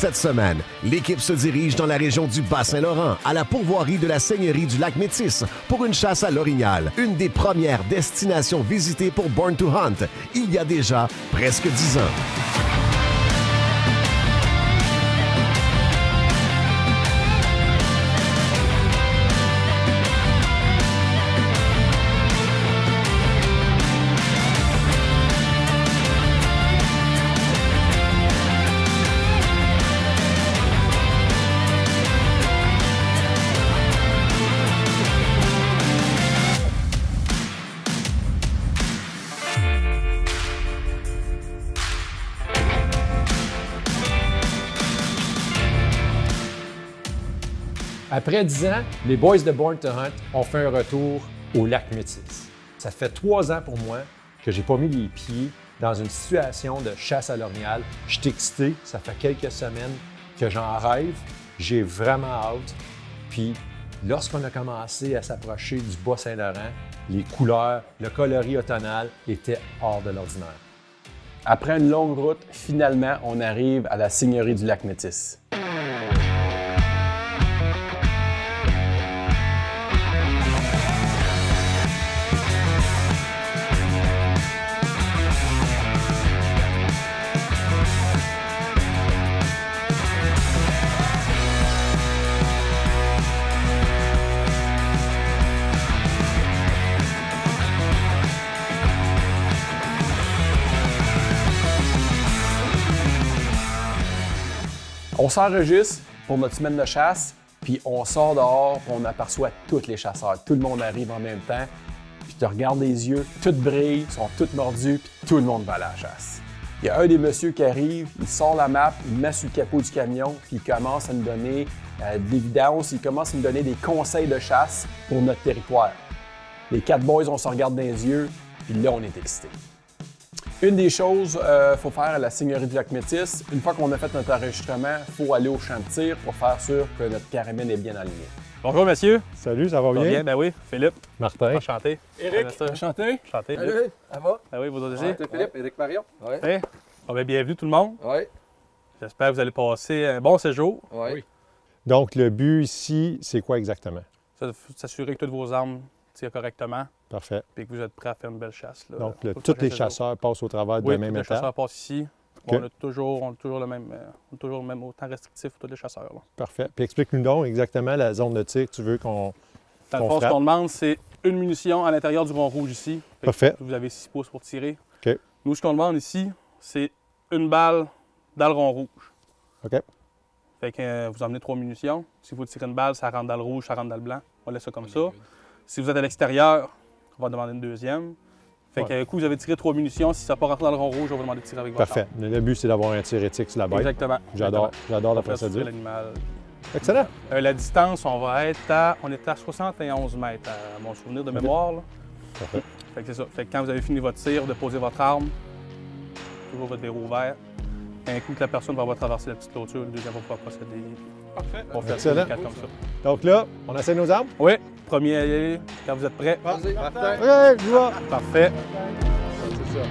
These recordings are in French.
Cette semaine, l'équipe se dirige dans la région du Bas-Saint-Laurent, à la pourvoirie de la Seigneurie du Lac-Métis, pour une chasse à l'orignal, une des premières destinations visitées pour Born to Hunt, il y a déjà presque 10 ans. Après 10 ans, les boys de Born to Hunt ont fait un retour au Lac-Métis. Ça fait 3 ans pour moi que j'ai pas mis les pieds dans une situation de chasse à l'orignal. Je suis excité, ça fait quelques semaines que j'en rêve. J'ai vraiment hâte. Puis, lorsqu'on a commencé à s'approcher du Bas-Saint-Laurent, les couleurs, le coloris automnal étaient hors de l'ordinaire. Après une longue route, finalement, on arrive à la Seigneurie du Lac-Métis. On s'enregistre pour notre semaine de chasse, puis on sort dehors, puis on aperçoit tous les chasseurs. Tout le monde arrive en même temps, puis tu regardes les yeux, tout brille, ils sont tous mordus, puis tout le monde va à la chasse. Il y a un des messieurs qui arrive, il sort la map, il met sur le capot du camion, puis il commence à nous donner de l'évidence, il commence à nous donner des conseils de chasse pour notre territoire. Les 4 boys, on se regarde dans les yeux, puis là, on est excités. Une des choses qu'il faut faire à la Seigneurie du Lac-Métis, une fois qu'on a fait notre enregistrement, il faut aller au champ de tir pour faire sûr que notre carabine est bien alignée. Bonjour, monsieur. Salut, ça va bien? Bien, ben oui. Philippe. Martin. Enchanté. Éric. Enchanté. Enchanté. Salut, ça va? Ben oui, vous autres aussi. C'est Philippe, Éric Marion. Oui. Hey. Bon, ben, bienvenue tout le monde. Oui. J'espère que vous allez passer un bon séjour. Oui. Donc, le but ici, c'est quoi exactement? S'assurer que toutes vos armes tirent correctement Parfait. et que vous êtes prêts à faire une belle chasse. Là, Donc, tous les chasseurs passent au travers de la même les étape? chasseurs passent ici. Okay. On a toujours le même autant restrictif pour tous les chasseurs. Là. Parfait. Puis explique-nous donc exactement la zone de tir que tu veux qu'on Dans le fond, ce qu'on demande, c'est une munition à l'intérieur du rond rouge ici. Parfait. Vous avez 6 pouces pour tirer. OK. Nous, ce qu'on demande ici, c'est une balle dans le rond rouge. OK. Fait que vous emmenez 3 munitions. Si vous tirez une balle, ça rentre dans le rouge, ça rentre dans le blanc. On laisse ça comme ça. Si vous êtes à l'extérieur, on va demander une deuxième. Fait que coup, vous avez tiré 3 munitions. Si ça n'a pas rentré dans le rond rouge, on va demander de tirer avec votre Parfait. arme. Le but, c'est d'avoir un tir éthique sur la bête. Exactement. J'adore la procédure. L'animal. Excellent. La distance, on est à 71 mètres, à mon souvenir de mémoire. Là. Parfait. Fait que c'est ça. Fait que quand vous avez fini votre tir, déposez votre arme, toujours votre verrou ouvert. Un coup que la personne va traverser la petite clôture, le deuxième va pouvoir procéder. Parfait. On fait Excellent. les 4 comme ça. Donc là, on essaie nos armes? Oui, premier allié, quand vous êtes prêts. Vas-y, Martin. OK, je vois. Parfait. C'est ça.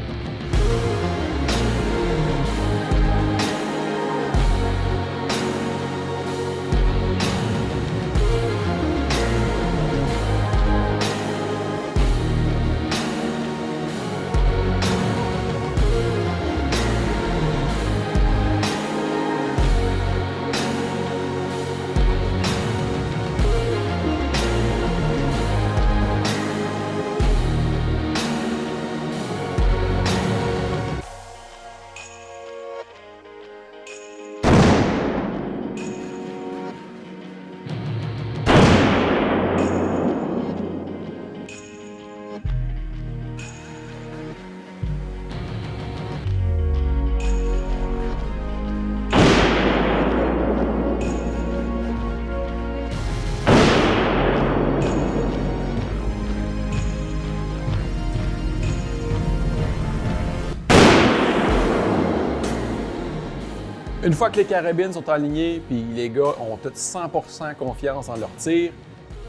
Une fois que les carabines sont alignées, puis les gars ont tous 100% confiance en leur tir,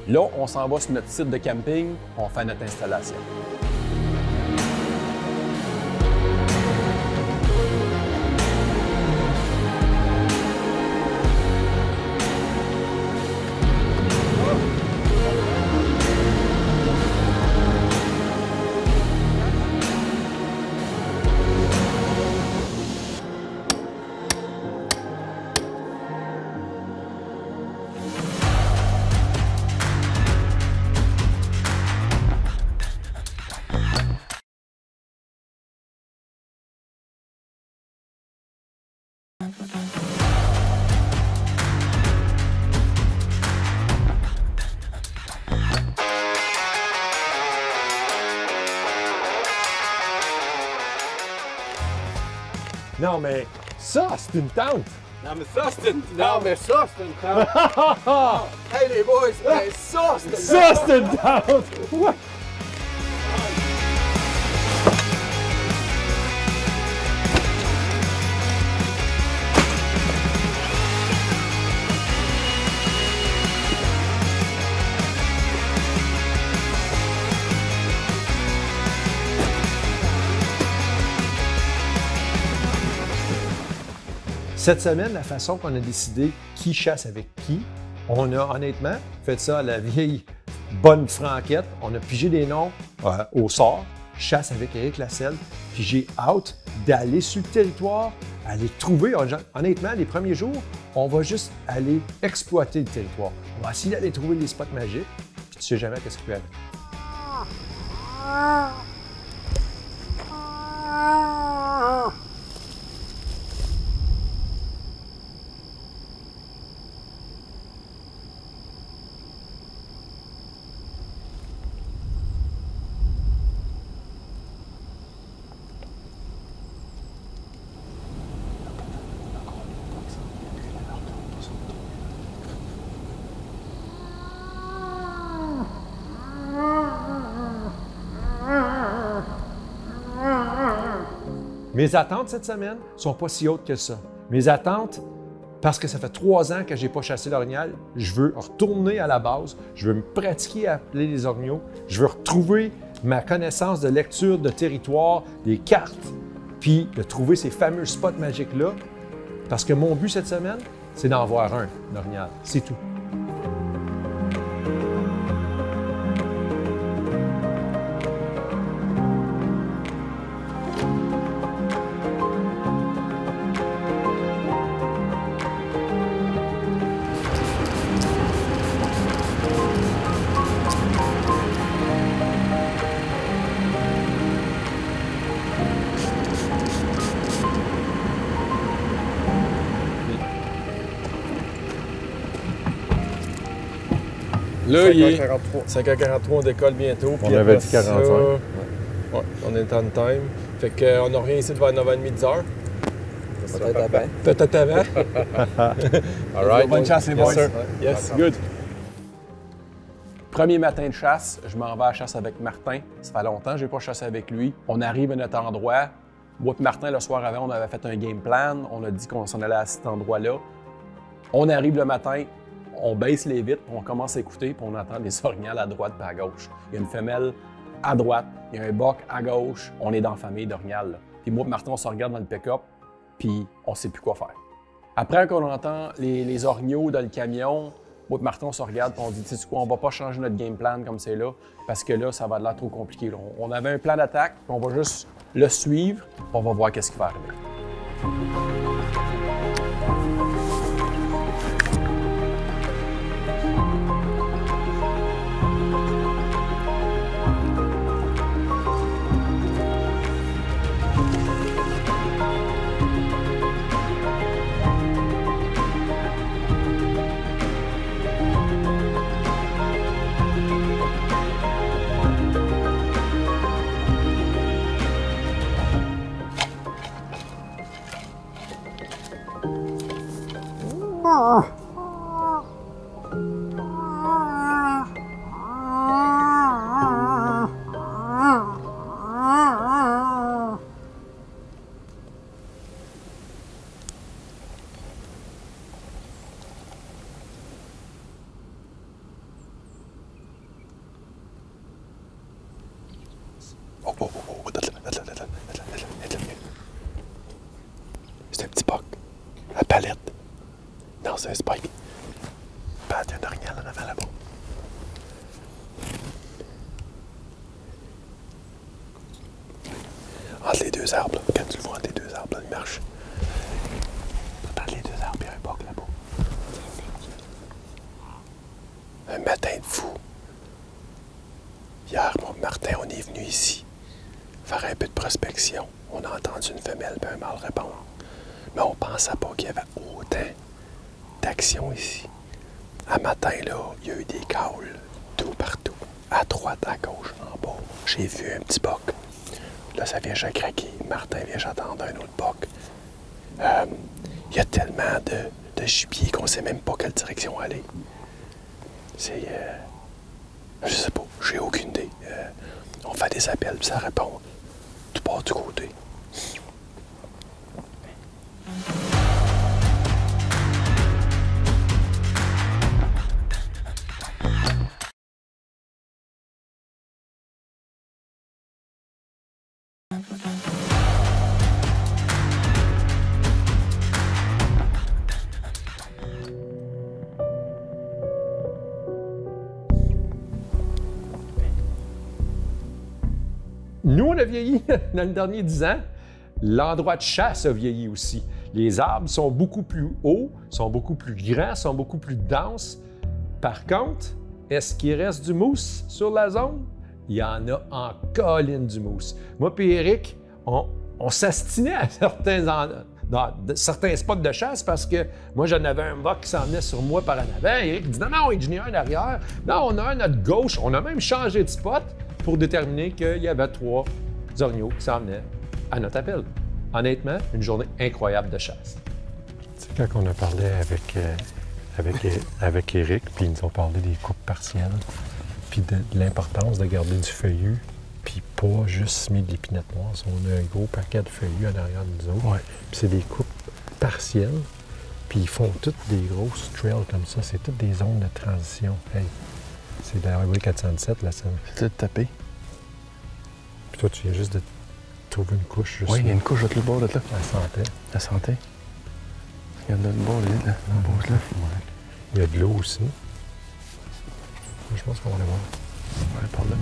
là, on s'en va sur notre site de camping, on fait notre installation. Non, mais ça, c'est une tente. Non, mais ça, c'est une... Non, mais ça, c'est une tente. Hey, les boys, mais ça, c'est une Ça, c'est une tente. Ouais. Cette semaine, la façon qu'on a décidé qui chasse avec qui, on a honnêtement fait ça à la vieille bonne franquette. On a pigé des noms au sort, chasse avec Éric Lasselle, puis j'ai hâte d'aller sur le territoire, aller trouver. Honnêtement, les premiers jours, on va juste aller exploiter le territoire. On va essayer d'aller trouver les spots magiques, puis tu sais jamais qu'est-ce qui peut arriver. Mes attentes cette semaine ne sont pas si hautes que ça. Mes attentes, parce que ça fait 3 ans que je n'ai pas chassé l'orignal, je veux retourner à la base, je veux me pratiquer à appeler les orignaux, je veux retrouver ma connaissance de lecture de territoire, des cartes, puis de trouver ces fameux spots magiques-là, parce que mon but cette semaine, c'est d'en voir un orignal, c'est tout. Là, il est 5h43, on décolle bientôt. On puis avait après dit 45. ça, ouais, on est en time. Fait qu'on en revient ici vers 9h30, 10h. Peut-être avant. Peut-être avant. All right. Bonne chance, les Yes, boys. sir. Yes, good. Premier matin de chasse, je m'en vais à la chasse avec Martin. Ça fait longtemps que je n'ai pas chassé avec lui. On arrive à notre endroit. Moi et Martin, le soir avant, on avait fait un game plan. On a dit qu'on s'en allait à cet endroit-là. On arrive le matin, on baisse les vitres, on commence à écouter, puis on entend des orignales à droite et à gauche. Il y a une femelle à droite, il y a un boc à gauche. On est dans la famille d'orignales, là. Puis moi et Martin, on se regarde dans le pick-up, puis on ne sait plus quoi faire. Après qu'on entend les orignaux dans le camion, moi et Martin, on se regarde et on dit, tu sais quoi, on va pas changer notre game plan comme c'est là, parce que là, ça va de l'air trop compliqué. Là. On avait un plan d'attaque, puis on va juste le suivre, puis on va voir qu'est-ce qui va arriver. C'est un petit boc à palette dans un spike. Pas un orignal en avant là-bas. Entre les deux arbres, là. Quand tu le vois entre les deux arbres, là, il marche. Entre les deux arbres, il y a un boc là-bas. Un matin de fou. Hier, moi, Martin, on est venu ici faire un peu de prospection. On a entendu une femelle et un mâle répondre. Mais on ne pensait pas qu'il y avait autant d'action ici. À matin, là, il y a eu des caules tout partout. À droite, à gauche, en bas. J'ai vu un petit boc. Là, ça vient à craquer. Martin vient j'attendre un autre boc. Il y a tellement de gibier qu'on sait même pas quelle direction aller. C'est... je sais pas, j'ai aucune idée. On fait des appels, puis ça répond. Tu pars du côté. Nous, on a vieilli dans les derniers 10 ans. L'endroit de chasse a vieilli aussi. Les arbres sont beaucoup plus hauts, sont beaucoup plus grands, sont beaucoup plus denses. Par contre, est-ce qu'il reste du mousse sur la zone? Il y en a en colline du mousse. Moi et Éric, on s'astinait à certains spots de chasse parce que moi, j'en avais un buck qui s'en venait sur moi par en avant. Éric dit non, il y en a un derrière. Non, on a un à notre gauche. On a même changé de spot pour déterminer qu'il y avait 3 orignaux qui s'en venaient à notre appel. Honnêtement, une journée incroyable de chasse. Tu sais, quand on a parlé avec Éric, puis ils nous ont parlé des coupes partielles, puis de l'importance de garder du feuillu, puis pas juste semer de l'épinette noire. On a un gros paquet de feuillus en arrière de nous autres. Ouais. Puis c'est des coupes partielles, puis ils font toutes des grosses trails comme ça. C'est toutes des zones de transition. Hey, c'est la Highway 407, la scène. C'est de taper. Puis toi, tu viens juste de trouver une couche. Oui, il y a une couche de l'autre bord, là. La santé. La santé. Regarde là, le bord, là. Le bord, là. Ouais. Il y a de l'eau aussi. Je pense qu'on va aller voir. On va aller par là.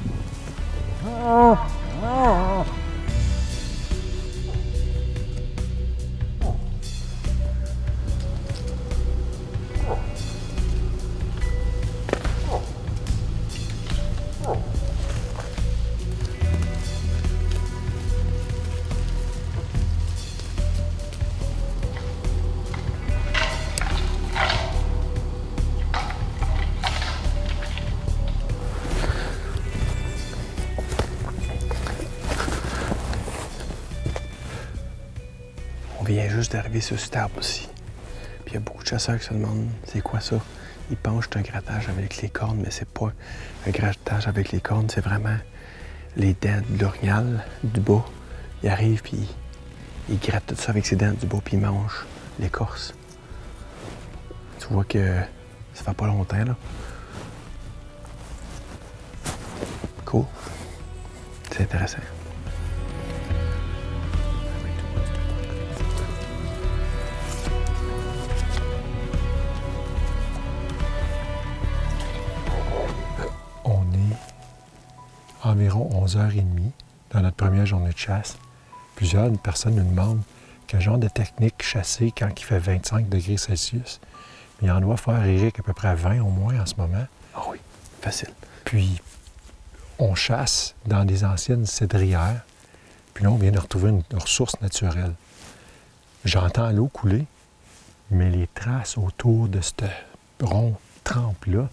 On vient juste d'arriver sur cet arbre aussi. Puis il y a beaucoup de chasseurs qui se demandent c'est quoi ça. Ils pensent que c'est un grattage avec les cornes, mais c'est pas un grattage avec les cornes, c'est vraiment les dents de l'orignal du bas. Il arrive puis il gratte tout ça avec ses dents du bas puis il mange l'écorce. Tu vois que ça fait pas longtemps là. Cool. C'est intéressant. Environ 11h30 dans notre première journée de chasse. Plusieurs personnes nous demandent quel genre de technique chasser quand il fait 25 degrés Celsius. Il en doit faire, Éric, à peu près 20 au moins en ce moment. Ah oui, facile. Puis, on chasse dans des anciennes cédrières. Puis là, on vient de retrouver une ressource naturelle. J'entends l'eau couler, mais les traces autour de ce rond trempe-là,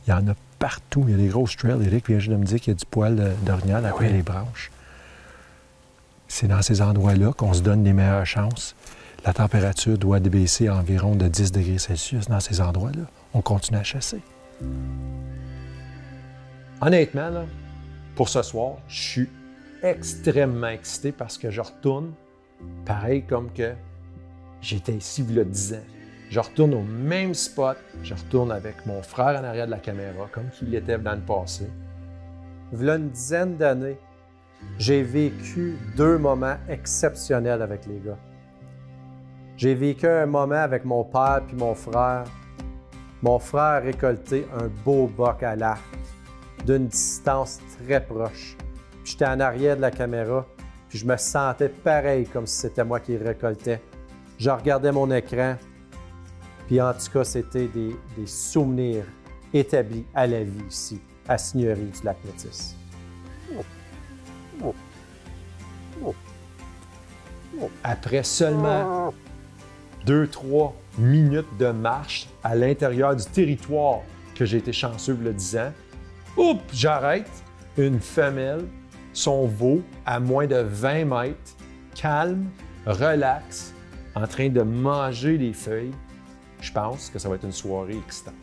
il y en a partout. Il y a des grosses trails. Éric vient juste de me dire qu'il y a du poil d'orignal après les branches. C'est dans ces endroits-là qu'on se donne les meilleures chances. La température doit baisser à environ de 10 degrés Celsius dans ces endroits-là. On continue à chasser. Honnêtement, là, pour ce soir, je suis extrêmement excité parce que je retourne pareil comme que j'étais ici il y a 10 ans. Je retourne au même spot, je retourne avec mon frère en arrière de la caméra, comme qu'il était dans le passé. Il y a une dizaine d'années, j'ai vécu 2 moments exceptionnels avec les gars. J'ai vécu un moment avec mon père puis mon frère. Mon frère a récolté un beau buck à l'arc d'une distance très proche. J'étais en arrière de la caméra, puis je me sentais pareil comme si c'était moi qui le récoltais. Je regardais mon écran, puis en tout cas, c'était des souvenirs établis à la vie ici, à Seigneurie du Lac-Métis. Après seulement 2-3 minutes de marche à l'intérieur du territoire que j'ai été chanceux il y a 10 ans, oups, j'arrête, une femelle, son veau à moins de 20 mètres, calme, relax, en train de manger les feuilles, je pense que ça va être une soirée excitante.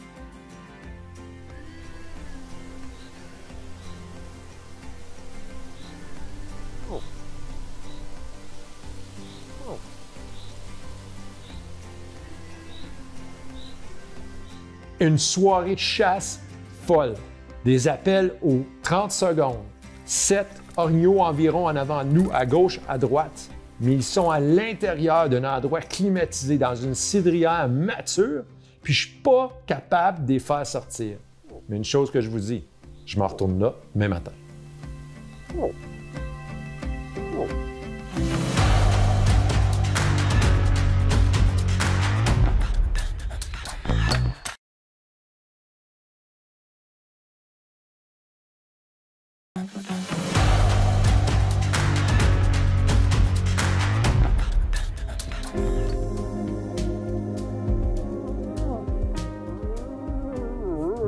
Une soirée de chasse folle. Des appels aux 30 secondes. 7 orignaux environ en avant de nous, à gauche, à droite. Mais ils sont à l'intérieur d'un endroit climatisé, dans une cidrière mature, puis je suis pas capable de les faire sortir. Mais une chose que je vous dis, je m'en retourne là demain matin.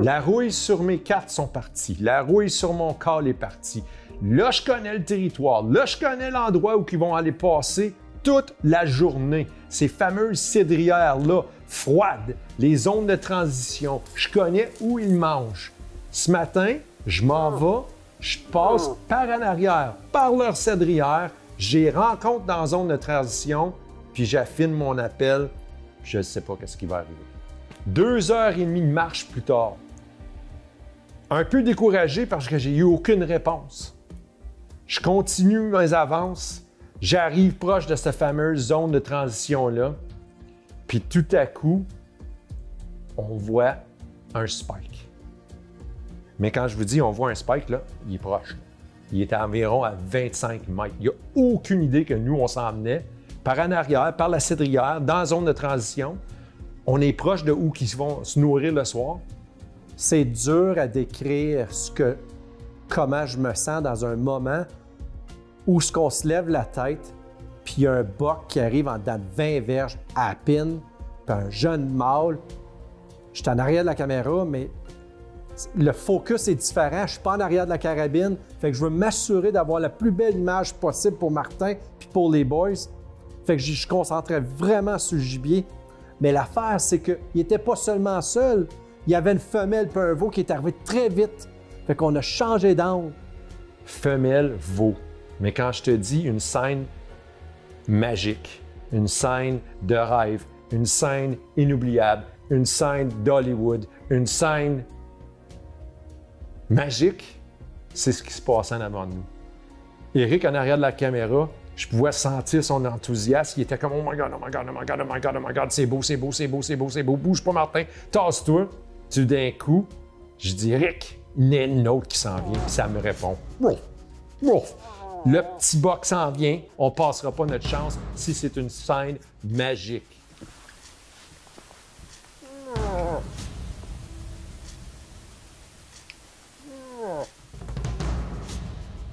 La rouille sur mes cartes sont parties. La rouille sur mon corps est partie. Là, je connais le territoire. Là, je connais l'endroit où ils vont aller passer toute la journée. Ces fameuses cédrières-là, froides, les zones de transition. Je connais où ils mangent. Ce matin, je m'en vais, je passe par en arrière, par leur cédrière, j'ai rencontre dans la zone de transition, puis j'affine mon appel, puis je ne sais pas qu'est-ce qui va arriver. 2h30 de marche plus tard. Un peu découragé parce que j'ai eu aucune réponse. Je continue mes avances, j'arrive proche de cette fameuse zone de transition-là, puis tout à coup, on voit un spike. Mais quand je vous dis on voit un spike, là, il est proche. Il est à environ à 25 mètres. Il n'y a aucune idée que nous, on s'en venait par en arrière, par la cédrière, dans la zone de transition. On est proche de où ils vont se nourrir le soir. C'est dur à décrire comment je me sens dans un moment où ce qu'on se lève la tête, puis il y a un boc qui arrive en dedans de 20 verges à pine, puis un jeune mâle. Je suis en arrière de la caméra, mais le focus est différent. Je ne suis pas en arrière de la carabine, fait que je veux m'assurer d'avoir la plus belle image possible pour Martin puis pour les boys. Fait que je concentrais vraiment sur le gibier. Mais l'affaire, c'est qu'il n'était pas seulement seul. Il y avait une femelle et un veau qui est arrivé très vite. Fait qu'on a changé d'angle. Femelle, veau. Mais quand je te dis une scène magique, une scène de rêve, une scène inoubliable, une scène d'Hollywood, une scène magique, c'est ce qui se passait en avant de nous. Éric, en arrière de la caméra, je pouvais sentir son enthousiasme. Il était comme « Oh my God, oh my God, oh my God, oh my God, oh my God, c'est beau, c'est beau, c'est beau, c'est beau, c'est beau. Bouge pas, Martin, tasse-toi. » Tout d'un coup, je dis « Éric, il y en a une autre qui s'en vient. » Puis ça me répond « Ouf, ouf. » Le petit boc s'en vient. On ne passera pas notre chance si c'est une scène magique.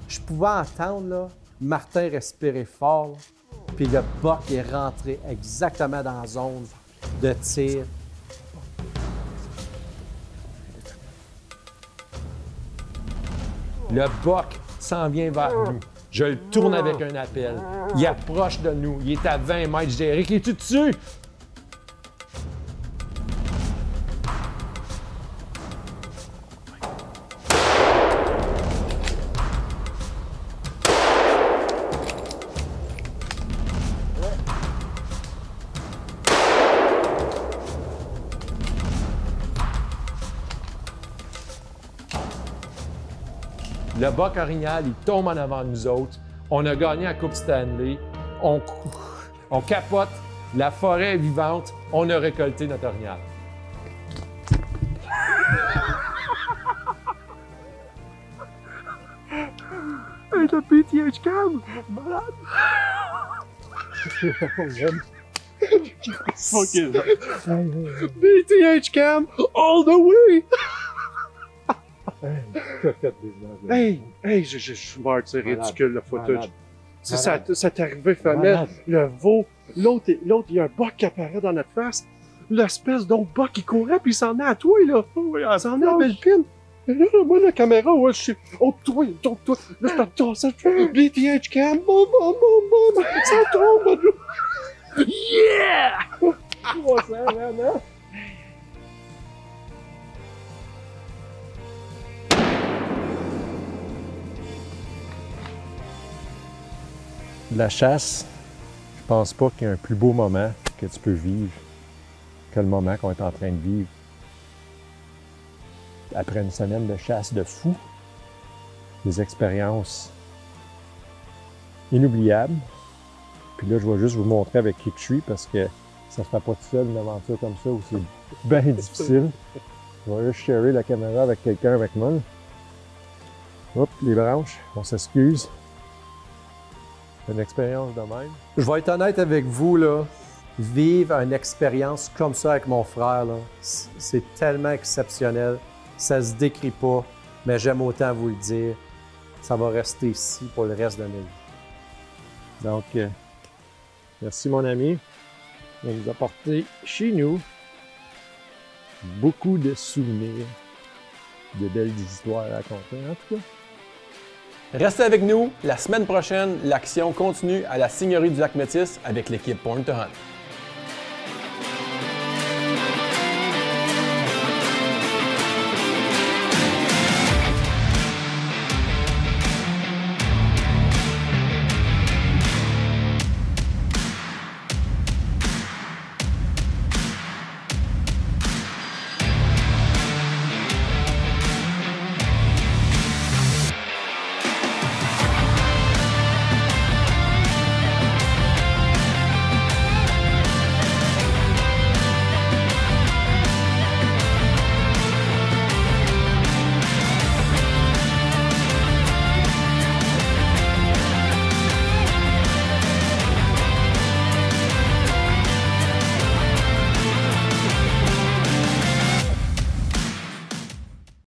Je pouvais entendre là, Martin respirer fort, là, puis le boc est rentré exactement dans la zone de tir. Le boc s'en vient vers nous. Je le tourne avec un appel. Il approche de nous. Il est à 20 mètres. Je dis « Éric, es-tu dessus? » Le boc orignal, il tombe en avant de nous autres. On a gagné la Coupe Stanley. On capote. La forêt est vivante. On a récolté notre orignal. Hey, le PTH Cam! Malade! Fucking BTH Cam! All the way! Hey, je suis mort, c'est ridicule le footage. Ça t'est arrivé, femelle. Le veau, l'autre, il y a un boc qui apparaît dans notre face. L'espèce d'autre boc qui courait, puis il s'en est à toi, là. Il s'en est à Bellepine. Et là, moi, la caméra, ouais, je suis. Oh, toi. Là, ça BTH Cam, boum, ça tombe, là. Yeah! 300, vraiment? De la chasse, je pense pas qu'il y a un plus beau moment que tu peux vivre que le moment qu'on est en train de vivre. Après une semaine de chasse de fou, des expériences inoubliables. Puis là, je vais juste vous montrer avec qui je suis parce que ça se fait pas tout seul une aventure comme ça où c'est bien difficile. Je vais juste sharer la caméra avec quelqu'un avec moi. Hop, les branches, on s'excuse. Une expérience de même. Je vais être honnête avec vous, là. Vivre une expérience comme ça avec mon frère, là, c'est tellement exceptionnel. Ça se décrit pas, mais j'aime autant vous le dire. Ça va rester ici pour le reste de ma vie. Donc, merci mon ami de nous apporter chez nous beaucoup de souvenirs, de belles histoires à raconter en tout cas. Restez avec nous. La semaine prochaine, l'action continue à la Seigneurie du Lac Métis avec l'équipe Born to Hunt.